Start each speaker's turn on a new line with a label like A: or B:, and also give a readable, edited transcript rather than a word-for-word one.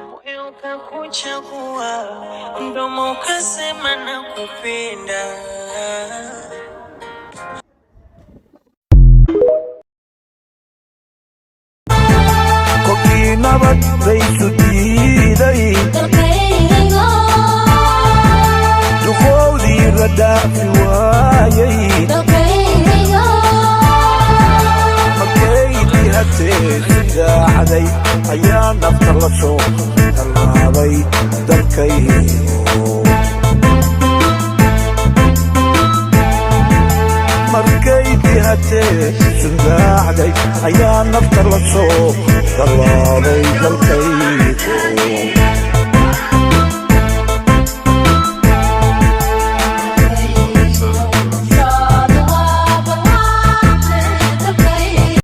A: moyo ukakuchagua, mdomo ukasema nakupenda.
B: Koki nabad bay isu diiday, duqoodii la dhaafi waayay, markaydii hatee sidaacday ayaa nafta la soo tallaabay dalkaygo. markaydii hatee sidaacday ayaa nafta